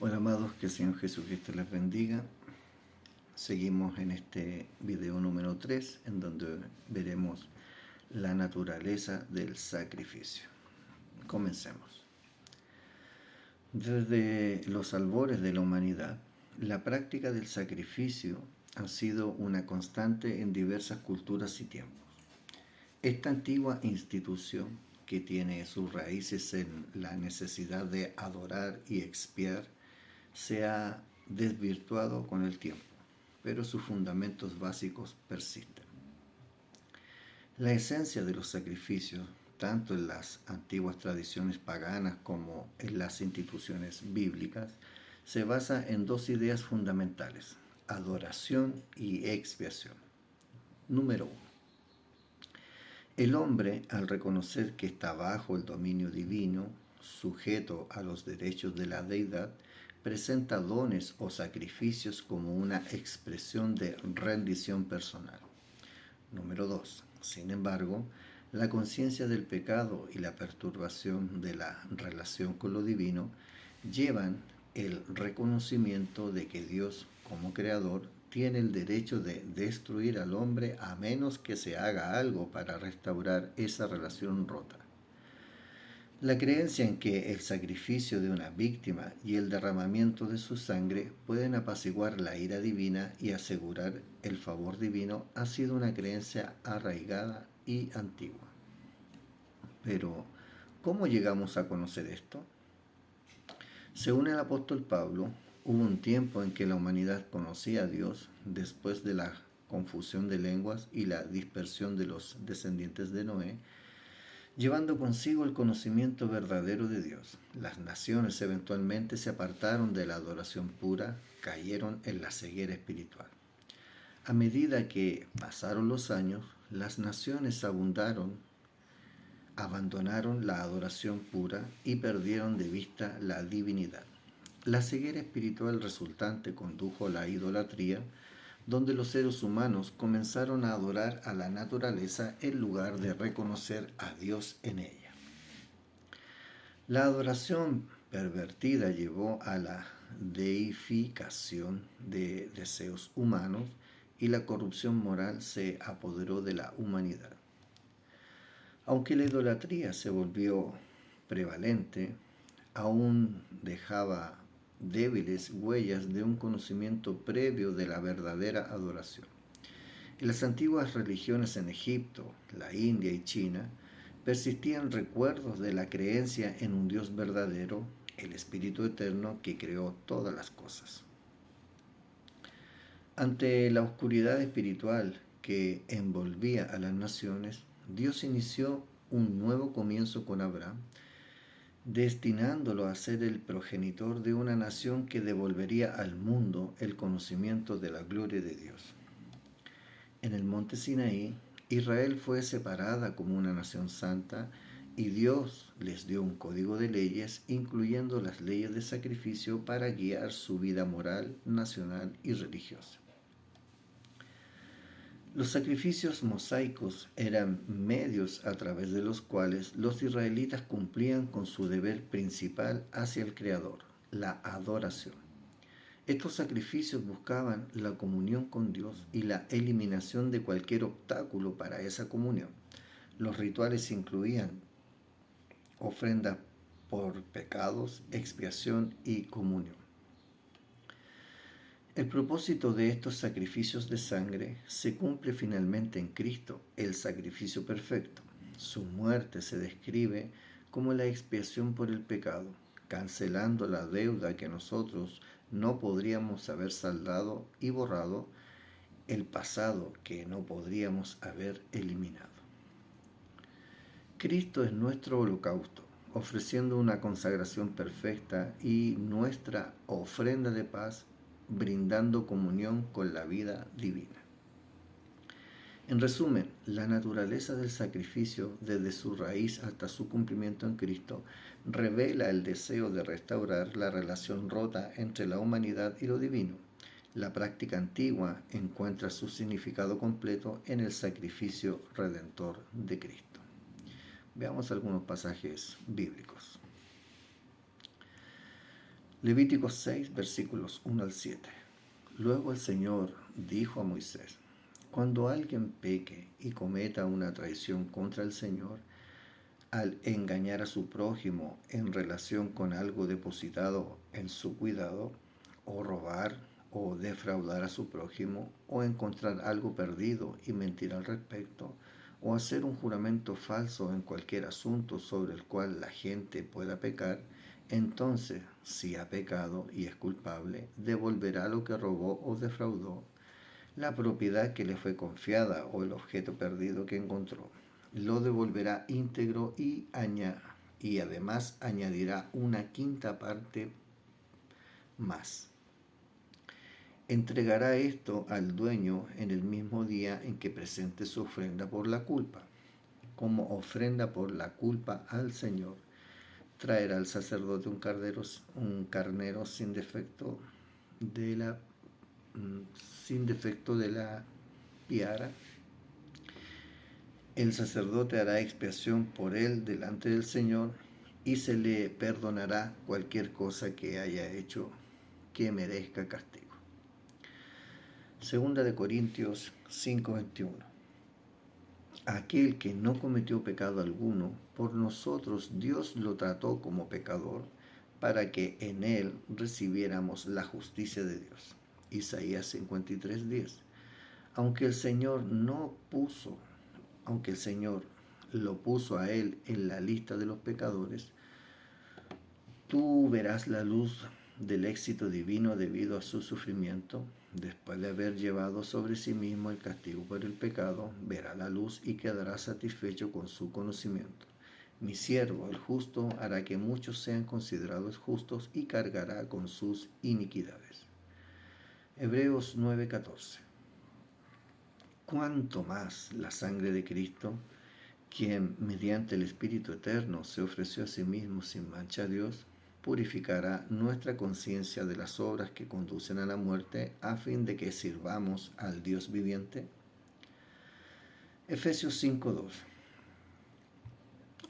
Hola amados, que el Señor Jesucristo les bendiga. Seguimos en este video número 3, en donde veremos la naturaleza del sacrificio. Comencemos. Desde los albores de la humanidad, la práctica del sacrificio ha sido una constante en diversas culturas y tiempos. Esta antigua institución, que tiene sus raíces en la necesidad de adorar y expiar, se ha desvirtuado con el tiempo, pero sus fundamentos básicos persisten. La esencia de los sacrificios, tanto en las antiguas tradiciones paganas como en las instituciones bíblicas, se basa en dos ideas fundamentales: adoración y expiación. Número 1. El hombre, al reconocer que está bajo el dominio divino, sujeto a los derechos de la deidad, presenta dones o sacrificios como una expresión de rendición personal. Número 2. Sin embargo, la conciencia del pecado y la perturbación de la relación con lo divino llevan el reconocimiento de que Dios, como creador, tiene el derecho de destruir al hombre a menos que se haga algo para restaurar esa relación rota. La creencia en que el sacrificio de una víctima y el derramamiento de su sangre pueden apaciguar la ira divina y asegurar el favor divino ha sido una creencia arraigada y antigua. Pero, ¿cómo llegamos a conocer esto? Según el apóstol Pablo, hubo un tiempo en que la humanidad conocía a Dios después de la confusión de lenguas y la dispersión de los descendientes de Noé, llevando consigo el conocimiento verdadero de Dios. Las naciones eventualmente se apartaron de la adoración pura, cayeron en la ceguera espiritual. A medida que pasaron los años, las naciones abandonaron la adoración pura y perdieron de vista la divinidad. La ceguera espiritual resultante condujo a la idolatría, donde los seres humanos comenzaron a adorar a la naturaleza en lugar de reconocer a Dios en ella. La adoración pervertida llevó a la deificación de deseos humanos y la corrupción moral se apoderó de la humanidad. Aunque la idolatría se volvió prevalente, aún dejaba débiles huellas de un conocimiento previo de la verdadera adoración. En las antiguas religiones en Egipto, la India y China, persistían recuerdos de la creencia en un Dios verdadero, el Espíritu Eterno que creó todas las cosas. Ante la oscuridad espiritual que envolvía a las naciones, Dios inició un nuevo comienzo con Abraham, destinándolo a ser el progenitor de una nación que devolvería al mundo el conocimiento de la gloria de Dios. En el monte Sinaí, Israel fue separada como una nación santa y Dios les dio un código de leyes, incluyendo las leyes de sacrificio para guiar su vida moral, nacional y religiosa. Los sacrificios mosaicos eran medios a través de los cuales los israelitas cumplían con su deber principal hacia el Creador, la adoración. Estos sacrificios buscaban la comunión con Dios y la eliminación de cualquier obstáculo para esa comunión. Los rituales incluían ofrendas por pecados, expiación y comunión. El propósito de estos sacrificios de sangre se cumple finalmente en Cristo, el sacrificio perfecto. Su muerte se describe como la expiación por el pecado, cancelando la deuda que nosotros no podríamos haber saldado y borrado el pasado que no podríamos haber eliminado. Cristo es nuestro holocausto, ofreciendo una consagración perfecta y nuestra ofrenda de paz, brindando comunión con la vida divina. En resumen, la naturaleza del sacrificio, desde su raíz hasta su cumplimiento en Cristo, revela el deseo de restaurar la relación rota entre la humanidad y lo divino. La práctica antigua encuentra su significado completo en el sacrificio redentor de Cristo. Veamos algunos pasajes bíblicos. Levítico 6, versículos 1 al 7. Luego el Señor dijo a Moisés: cuando alguien peque y cometa una traición contra el Señor, al engañar a su prójimo en relación con algo depositado en su cuidado, o robar o defraudar a su prójimo, o encontrar algo perdido y mentir al respecto, o hacer un juramento falso en cualquier asunto sobre el cual la gente pueda pecar, entonces, si ha pecado y es culpable, devolverá lo que robó o defraudó, la propiedad que le fue confiada o el objeto perdido que encontró. Lo devolverá íntegro y además añadirá una quinta parte más. Entregará esto al dueño en el mismo día en que presente su ofrenda por la culpa. Como ofrenda por la culpa al Señor, traerá al sacerdote un carnero sin defecto de la piara. El sacerdote hará expiación por él delante del Señor y se le perdonará cualquier cosa que haya hecho que merezca castigo. Segunda de Corintios 5:21. Aquel que no cometió pecado alguno, por nosotros Dios lo trató como pecador, para que en él recibiéramos la justicia de Dios. Isaías 53:10. Aunque el Señor lo puso a él en la lista de los pecadores, tú verás la luz del éxito divino debido a su sufrimiento. Después de haber llevado sobre sí mismo el castigo por el pecado, verá la luz y quedará satisfecho con su conocimiento. Mi siervo, el justo, hará que muchos sean considerados justos y cargará con sus iniquidades. Hebreos 9:14. Cuánto más la sangre de Cristo, quien mediante el Espíritu Eterno se ofreció a sí mismo sin mancha a Dios, purificará nuestra conciencia de las obras que conducen a la muerte, a fin de que sirvamos al Dios viviente. Efesios 5:2.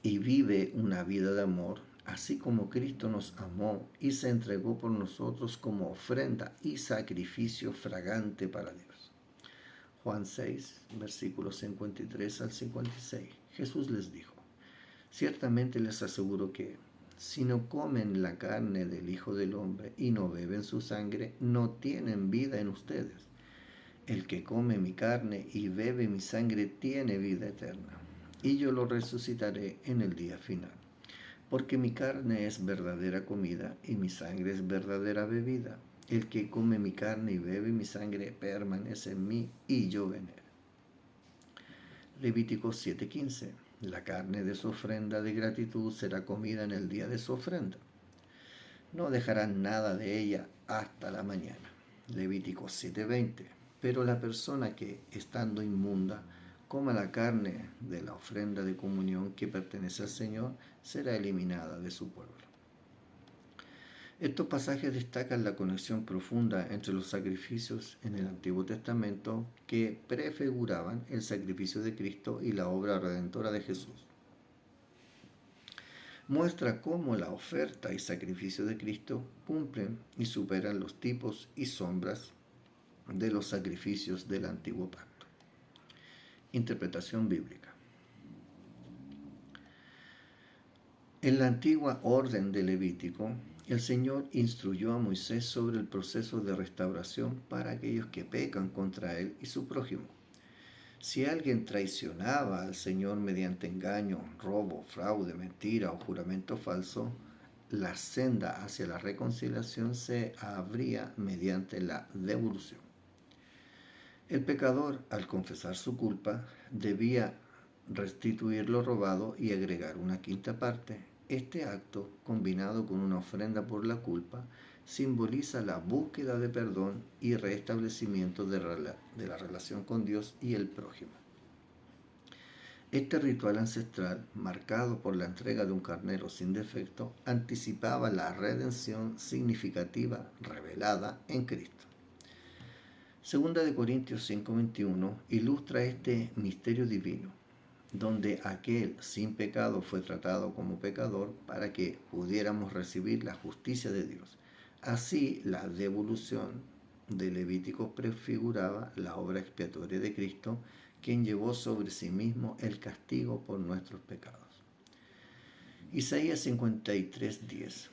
Y vive una vida de amor, así como Cristo nos amó y se entregó por nosotros como ofrenda y sacrificio fragante para Dios. Juan 6, versículos 53 al 56. Jesús les dijo: ciertamente les aseguro que, si no comen la carne del Hijo del Hombre y no beben su sangre, no tienen vida en ustedes. El que come mi carne y bebe mi sangre tiene vida eterna, y yo lo resucitaré en el día final. Porque mi carne es verdadera comida y mi sangre es verdadera bebida. El que come mi carne y bebe mi sangre permanece en mí y yo en él. Levítico 7:15. La carne de su ofrenda de gratitud será comida en el día de su ofrenda. No dejarán nada de ella hasta la mañana. Levítico 7:20. Pero la persona que, estando inmunda, coma la carne de la ofrenda de comunión que pertenece al Señor, será eliminada de su pueblo. Estos pasajes destacan la conexión profunda entre los sacrificios en el Antiguo Testamento que prefiguraban el sacrificio de Cristo y la obra redentora de Jesús. Muestra cómo la oferta y sacrificio de Cristo cumplen y superan los tipos y sombras de los sacrificios del Antiguo Pacto. Interpretación bíblica. En la antigua orden de Levítico, el Señor instruyó a Moisés sobre el proceso de restauración para aquellos que pecan contra él y su prójimo. Si alguien traicionaba al Señor mediante engaño, robo, fraude, mentira o juramento falso, la senda hacia la reconciliación se abría mediante la devolución. El pecador, al confesar su culpa, debía restituir lo robado y agregar una quinta parte. Este acto, combinado con una ofrenda por la culpa, simboliza la búsqueda de perdón y restablecimiento de la relación con Dios y el prójimo. Este ritual ancestral, marcado por la entrega de un carnero sin defecto, anticipaba la redención significativa revelada en Cristo. Segunda de Corintios 5:21 ilustra este misterio divino, donde aquel sin pecado fue tratado como pecador para que pudiéramos recibir la justicia de Dios. Así, la devolución de Levítico prefiguraba la obra expiatoria de Cristo, quien llevó sobre sí mismo el castigo por nuestros pecados. Isaías 53:10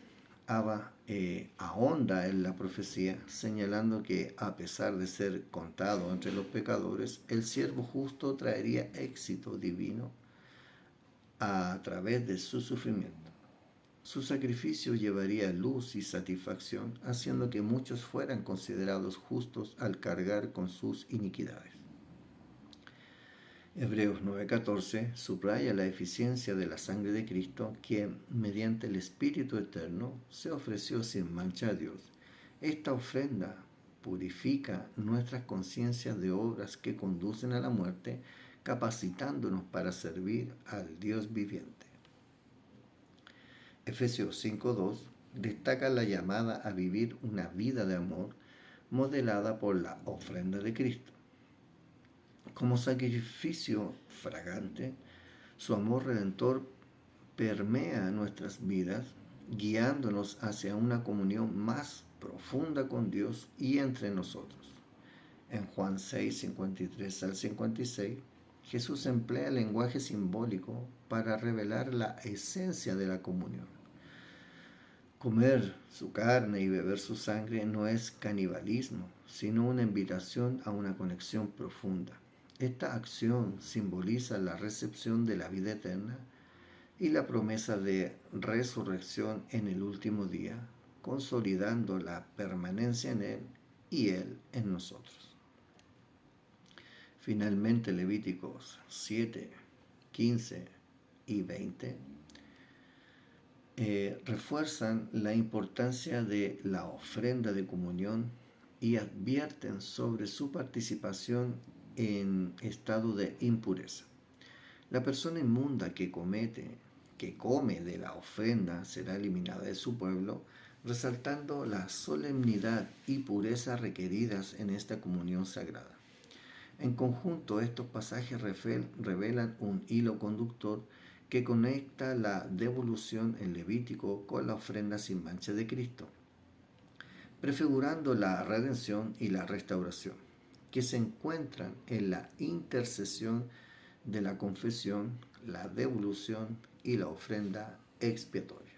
ahonda en la profecía, señalando que a pesar de ser contado entre los pecadores, el siervo justo traería éxito divino a través de su sufrimiento. Su sacrificio llevaría luz y satisfacción, haciendo que muchos fueran considerados justos al cargar con sus iniquidades. Hebreos 9:14 subraya la eficiencia de la sangre de Cristo, quien, mediante el Espíritu Eterno, se ofreció sin mancha a Dios. Esta ofrenda purifica nuestras conciencias de obras que conducen a la muerte, capacitándonos para servir al Dios viviente. Efesios 5:2 destaca la llamada a vivir una vida de amor modelada por la ofrenda de Cristo. Como sacrificio fragante, su amor redentor permea nuestras vidas, guiándonos hacia una comunión más profunda con Dios y entre nosotros. En Juan 6:53-56, Jesús emplea el lenguaje simbólico para revelar la esencia de la comunión. Comer su carne y beber su sangre no es canibalismo, sino una invitación a una conexión profunda. Esta acción simboliza la recepción de la vida eterna y la promesa de resurrección en el último día, consolidando la permanencia en Él y Él en nosotros. Finalmente, Levíticos 7, 15 y 20 refuerzan la importancia de la ofrenda de comunión y advierten sobre su participación en estado de impureza. La persona inmunda que come de la ofrenda será eliminada de su pueblo, resaltando la solemnidad y pureza requeridas en esta comunión sagrada. En conjunto, estos pasajes revelan un hilo conductor que conecta la devolución en Levítico con la ofrenda sin mancha de Cristo, prefigurando la redención y la restauración, que se encuentran en la intercesión de la confesión, la devolución y la ofrenda expiatoria.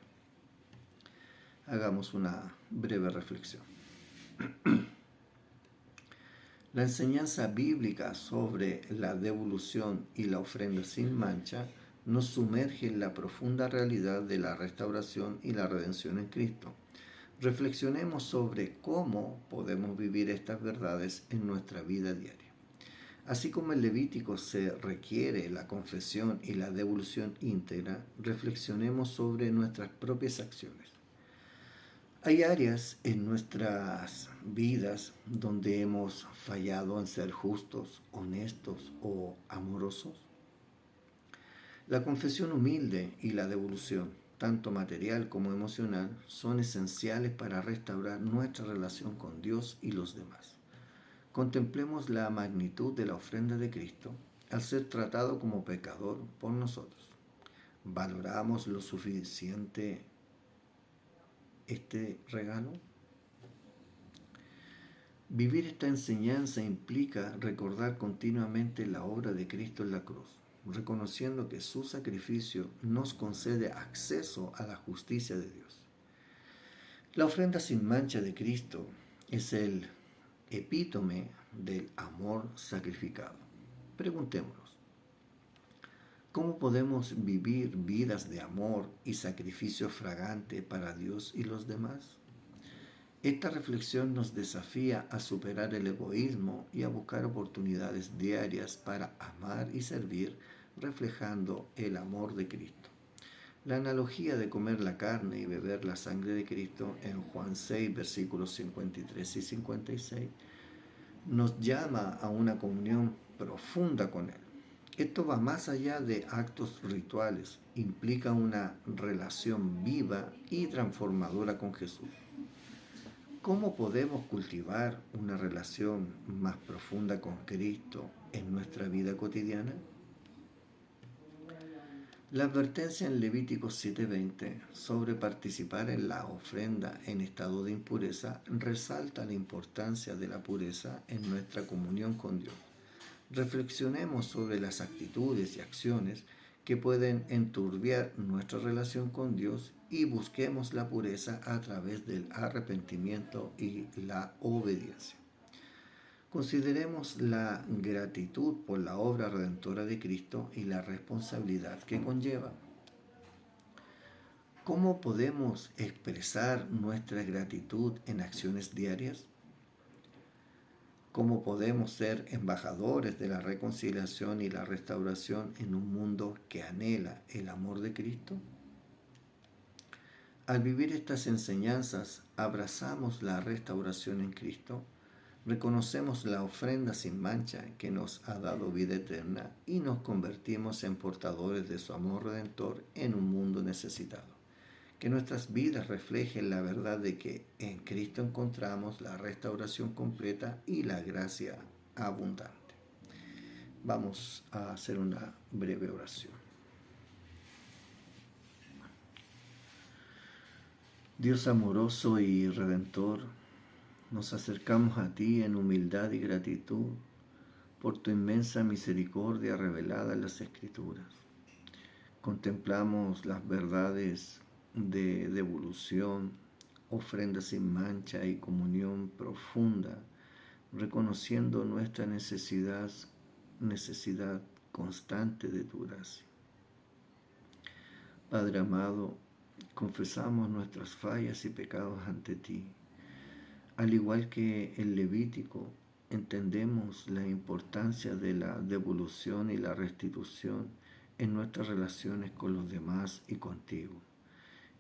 Hagamos una breve reflexión. La enseñanza bíblica sobre la devolución y la ofrenda sin mancha nos sumerge en la profunda realidad de la restauración y la redención en Cristo. Reflexionemos sobre cómo podemos vivir estas verdades en nuestra vida diaria. Así como en Levítico se requiere la confesión y la devolución íntegra, reflexionemos sobre nuestras propias acciones. Hay áreas en nuestras vidas donde hemos fallado en ser justos, honestos o amorosos. La confesión humilde y la devolución, tanto material como emocional, son esenciales para restaurar nuestra relación con Dios y los demás. Contemplemos la magnitud de la ofrenda de Cristo al ser tratado como pecador por nosotros. ¿Valoramos lo suficiente este regalo? Vivir esta enseñanza implica recordar continuamente la obra de Cristo en la cruz, reconociendo que su sacrificio nos concede acceso a la justicia de Dios. La ofrenda sin mancha de Cristo es el epítome del amor sacrificado. Preguntémonos, ¿cómo podemos vivir vidas de amor y sacrificio fragante para Dios y los demás? Esta reflexión nos desafía a superar el egoísmo y a buscar oportunidades diarias para amar y servir, reflejando el amor de Cristo. La analogía de comer la carne y beber la sangre de Cristo en Juan 6, versículos 53 y 56, nos llama a una comunión profunda con Él. Esto va más allá de actos rituales, implica una relación viva y transformadora con Jesús. ¿Cómo podemos cultivar una relación más profunda con Cristo en nuestra vida cotidiana? La advertencia en Levítico 7:20 sobre participar en la ofrenda en estado de impureza resalta la importancia de la pureza en nuestra comunión con Dios. Reflexionemos sobre las actitudes y acciones que pueden enturbiar nuestra relación con Dios y busquemos la pureza a través del arrepentimiento y la obediencia. Consideremos la gratitud por la obra redentora de Cristo y la responsabilidad que conlleva. ¿Cómo podemos expresar nuestra gratitud en acciones diarias? ¿Cómo podemos ser embajadores de la reconciliación y la restauración en un mundo que anhela el amor de Cristo? Al vivir estas enseñanzas, abrazamos la restauración en Cristo, reconocemos la ofrenda sin mancha que nos ha dado vida eterna y nos convertimos en portadores de su amor redentor en un mundo necesitado. Que nuestras vidas reflejen la verdad de que en Cristo encontramos la restauración completa y la gracia abundante. Vamos a hacer una breve oración. Dios amoroso y redentor, nos acercamos a ti en humildad y gratitud por tu inmensa misericordia revelada en las Escrituras. Contemplamos las verdades de devolución, ofrenda sin mancha y comunión profunda, reconociendo nuestra necesidad constante de tu gracia. Padre amado, confesamos nuestras fallas y pecados ante ti. Al igual que el Levítico, entendemos la importancia de la devolución y la restitución en nuestras relaciones con los demás y contigo.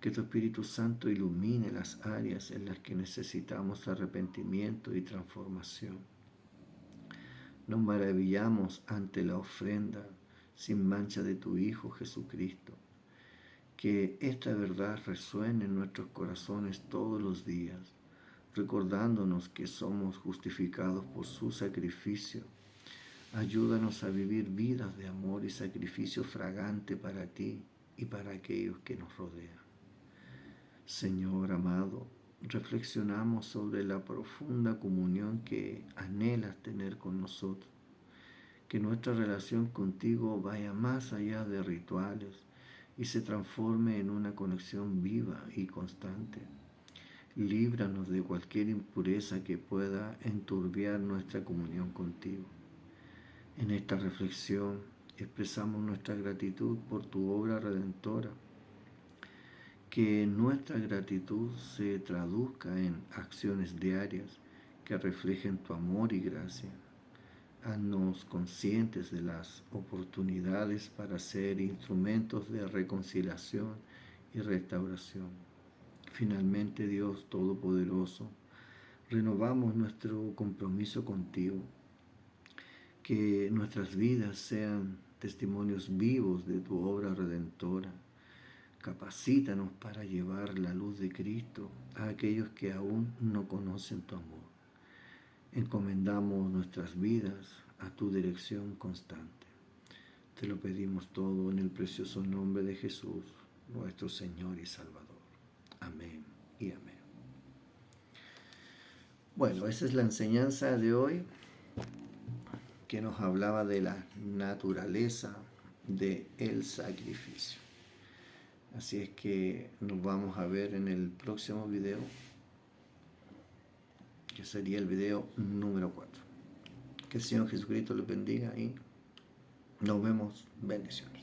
Que tu Espíritu Santo ilumine las áreas en las que necesitamos arrepentimiento y transformación. Nos maravillamos ante la ofrenda sin mancha de tu Hijo Jesucristo. Que esta verdad resuene en nuestros corazones todos los días, recordándonos que somos justificados por su sacrificio. Ayúdanos a vivir vidas de amor y sacrificio fragante para ti y para aquellos que nos rodean. Señor amado, reflexionamos sobre la profunda comunión que anhelas tener con nosotros. Que nuestra relación contigo vaya más allá de rituales y se transforme en una conexión viva y constante. Líbranos de cualquier impureza que pueda enturbiar nuestra comunión contigo. En esta reflexión expresamos nuestra gratitud por tu obra redentora. Que nuestra gratitud se traduzca en acciones diarias que reflejen tu amor y gracia. Haznos conscientes de las oportunidades para ser instrumentos de reconciliación y restauración. Finalmente, Dios Todopoderoso, renovamos nuestro compromiso contigo. Que nuestras vidas sean testimonios vivos de tu obra redentora. Capacítanos para llevar la luz de Cristo a aquellos que aún no conocen tu amor. Encomendamos nuestras vidas a tu dirección constante. Te lo pedimos todo en el precioso nombre de Jesús, nuestro Señor y Salvador. Amén y amén. Bueno, esa es la enseñanza de hoy, que nos hablaba de la naturaleza del sacrificio. Así es que nos vamos a ver en el próximo video, que sería el video número 4. Que el Señor Jesucristo les bendiga y nos vemos. Bendiciones.